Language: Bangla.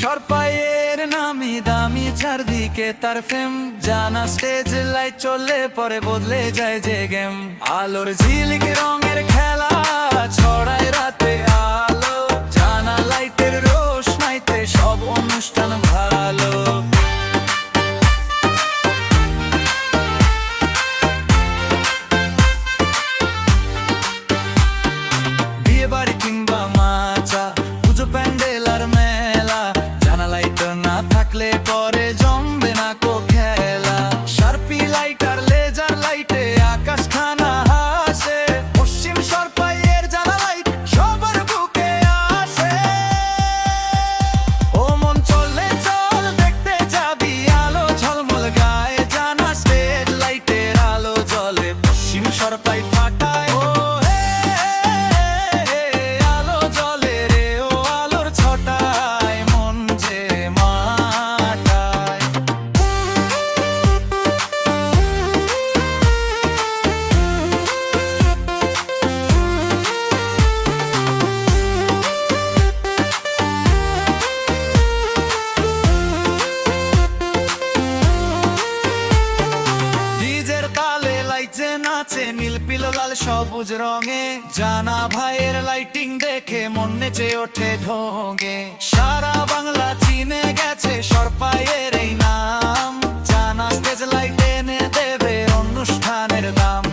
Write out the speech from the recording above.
সরপাইয়ের নামি দামি চারদিকে তার ফেম, জানা স্টেজ লাইট চললে পরে বদলে যায় যে গেম। আলোর ঝিলিক রঙের খেলা ছড়ায় রাতে আলো, জানা লাইটের রোশনাইতে সব অনুষ্ঠান ভালো। বিয়ে বাড়ি কিংবা মাচা, পুজো প্যান্ডেল আর মেলা, জানা লাইট না থাকলে পরে জমবে না কো খেলা। শার্পি লাইট আর লেজার লাইটে আকাশ খানা হাসে, পশ্চিম সরপাইয়ের জানা লাইট সবার বুকে আসে। ও মন চলে চল দেখতে যাবি, আলো ঝলমল গায়ে, জানা স্টেজ লাইটের আলো জ্বলে, পশ্চিম সরপাই ফাটায়। নাচে নীল পিলো লাল সবুজ রঙে, জানা ভাইয়ের লাইটিং দেখে মন নেচে ওঠে ঢোঙে। সারা বাংলা চিনে গেছে সরপাইয়ের এই নাম, জানা স্টেজ লাইট এনে দেবে অনুষ্ঠানের দাম।